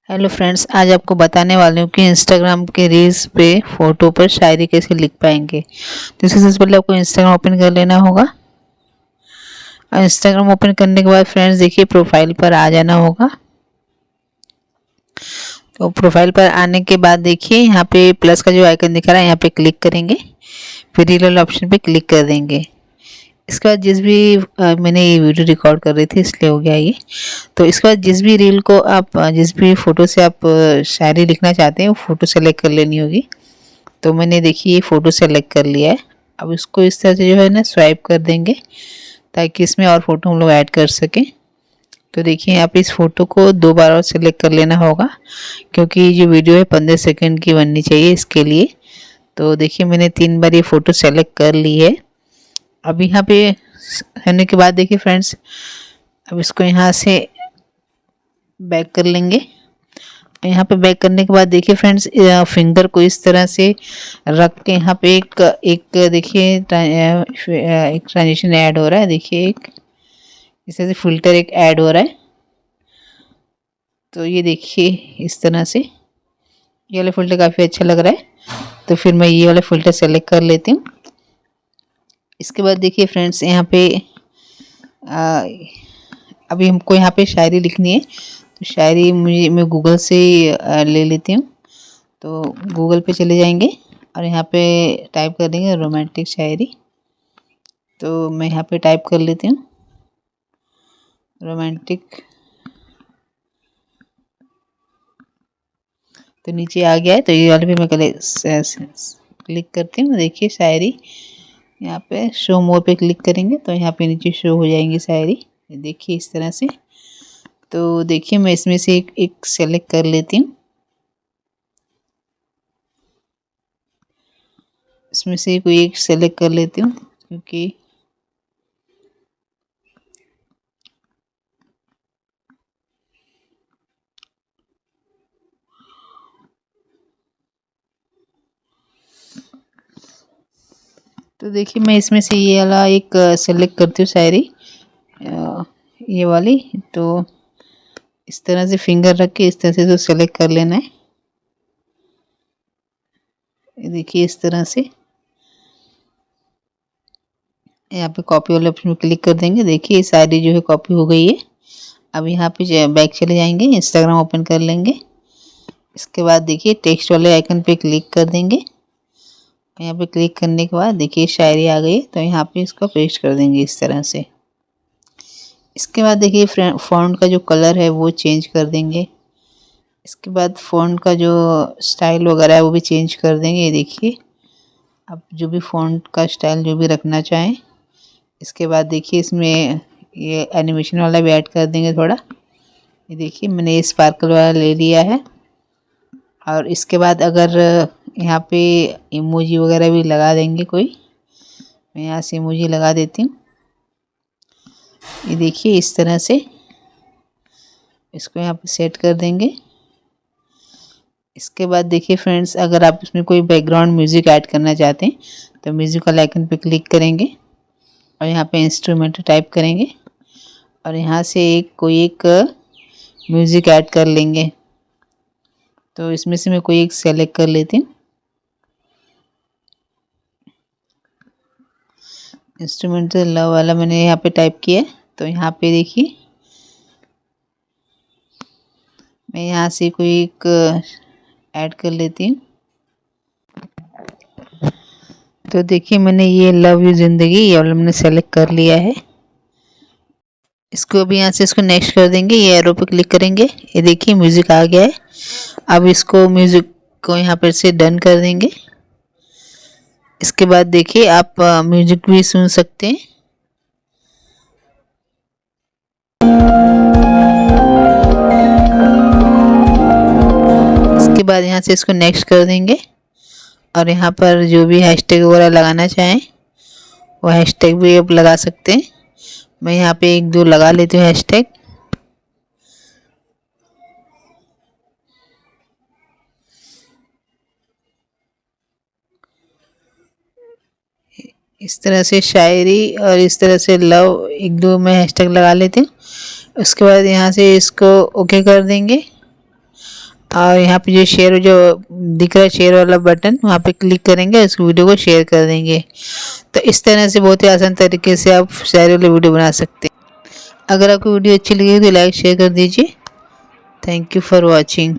Hello friends, आज आपको बताने वाली हूँ कि इंस्टाग्राम के रील्स पे फोटो पर शायरी कैसे लिख पाएंगे। तो सबसे पहले आपको इंस्टाग्राम ओपन कर लेना होगा और इंस्टाग्राम ओपन करने के बाद फ्रेंड्स देखिए प्रोफाइल पर आ जाना होगा। तो प्रोफाइल पर आने के बाद देखिए यहाँ पे प्लस का जो आइकन दिख रहा है यहाँ पे क्लिक करेंगे, फिर रील वाले ऑप्शन पे क्लिक कर देंगे। इसके बाद जिस भी मैंने ये वीडियो रिकॉर्ड कर रही थी इसलिए हो गया ये। तो इसके बाद जिस भी रील को आप जिस भी फ़ोटो से आप शायरी लिखना चाहते हैं वो फ़ोटो सेलेक्ट कर लेनी होगी। तो मैंने देखिए ये फ़ोटो सेलेक्ट कर लिया है। अब इसको इस तरह से जो है ना स्वाइप कर देंगे ताकि इसमें और फ़ोटो हम लोग ऐड कर सकें। तो देखिए यहाँ पे इस फ़ोटो को 2 बार और सेलेक्ट कर लेना होगा क्योंकि ये जो वीडियो है 15 सेकंड की बननी चाहिए इसके लिए। तो देखिए मैंने 3 बार ये फ़ोटो सेलेक्ट कर ली है। अब यहाँ पे होने के बाद देखिए फ्रेंड्स, अब इसको यहाँ से बैक कर लेंगे। यहाँ पे बैक करने के बाद देखिए फ्रेंड्स फिंगर को इस तरह से रख के यहाँ पे एक देखिए एक ट्रांजिशन ऐड हो रहा है। देखिए एक इस तरह से फिल्टर एक ऐड हो रहा है। तो ये देखिए इस तरह से ये वाला फिल्टर काफ़ी अच्छा लग रहा है। तो फिर मैं ये वाला फिल्टर सेलेक्ट कर लेती हूँ। इसके बाद देखिए फ्रेंड्स यहाँ पे अभी हमको यहाँ पे शायरी लिखनी है। तो शायरी मैं गूगल से ले लेती हूँ। तो गूगल पे चले जाएंगे और यहाँ पे टाइप कर देंगे रोमांटिक शायरी। तो मैं यहाँ पे टाइप कर लेती हूँ रोमांटिक। तो नीचे आ गया है। तो ये वाले पे मैं क्लिक करती हूँ। देखिए शायरी यहाँ पे शो मोर पे क्लिक करेंगे तो यहाँ पे नीचे शो हो जाएंगी शायरी। देखिए इस तरह से। तो देखिए मैं इसमें से एक सेलेक्ट कर लेती हूँ। इसमें से कोई एक सेलेक्ट कर लेती हूँ क्योंकि तो देखिए मैं इसमें से ये वाला एक सेलेक्ट करती हूँ शायरी, ये वाली। तो इस तरह से फिंगर रख के इस तरह से तो सेलेक्ट कर लेना है। देखिए इस तरह से यहाँ पे कॉपी वाले ऑप्शन में क्लिक कर देंगे। देखिए ये शायरी जो है कॉपी हो गई है। अब यहाँ पे बैक चले जाएंगे, इंस्टाग्राम ओपन कर लेंगे। इसके बाद देखिए टेक्स्ट वाले आइकन पे क्लिक कर देंगे। यहाँ पे क्लिक करने के बाद देखिए शायरी आ गई। तो यहाँ पे इसको पेस्ट कर देंगे इस तरह से। इसके बाद देखिए फ़ॉन्ट का जो कलर है वो चेंज कर देंगे। इसके बाद फ़ॉन्ट का जो स्टाइल वगैरह है वो भी चेंज कर देंगे। ये देखिए आप जो भी फ़ॉन्ट का स्टाइल जो भी रखना चाहें। इसके बाद देखिए इसमें ये एनिमेशन वाला भी ऐड कर देंगे थोड़ा। ये देखिए मैंने ये स्पार्कल वाला ले लिया है। और इसके बाद अगर यहाँ पे इमोजी वगैरह भी लगा देंगे कोई, मैं यहाँ से इमोजी लगा देती हूँ। ये देखिए इस तरह से इसको यहाँ पे सेट कर देंगे। इसके बाद देखिए फ्रेंड्स अगर आप इसमें कोई बैकग्राउंड म्यूज़िक ऐड करना चाहते हैं तो म्यूज़िक वाले आइकन पे क्लिक करेंगे और यहाँ पे इंस्ट्रूमेंट टाइप करेंगे और यहाँ से कोई एक म्यूज़िक ऐड कर लेंगे। तो इसमें से मैं कोई एक सेलेक्ट कर लेती हूँ। इंस्ट्रूमेंटल लव वाला मैंने यहाँ पे टाइप किया है। तो यहाँ पे देखिए मैं यहाँ से कोई एक ऐड कर लेती हूँ। तो देखिए मैंने ये लव यू जिंदगी ये वाला मैंने सेलेक्ट कर लिया है। इसको भी यहाँ से इसको नेक्स्ट कर देंगे, ये एरो पे क्लिक करेंगे। ये देखिए म्यूज़िक आ गया है। अब इसको म्यूज़िक को यहाँ पर से डन कर देंगे। इसके बाद देखिए आप म्यूज़िक भी सुन सकते हैं। इसके बाद यहाँ से इसको नेक्स्ट कर देंगे और यहाँ पर जो भी हैशटैग वगैरह लगाना चाहें वो हैशटैग भी आप लगा सकते हैं। मैं यहाँ पे 1-2 लगा लेती हूँ हैशटैग। इस तरह से शायरी और इस तरह से लव 1-2 मैं हैशटैग लगा लेती हूँ। उसके बाद यहाँ से इसको ओके कर देंगे और यहाँ पे जो शेयर जो दिख रहा है शेयर वाला बटन, वहाँ पे क्लिक करेंगे, इस वीडियो को शेयर कर देंगे। तो इस तरह से बहुत ही आसान तरीके से आप शेयर वाले वीडियो बना सकते हैं। अगर आपको वीडियो अच्छी लगी तो लाइक शेयर कर दीजिए। Thank you for watching.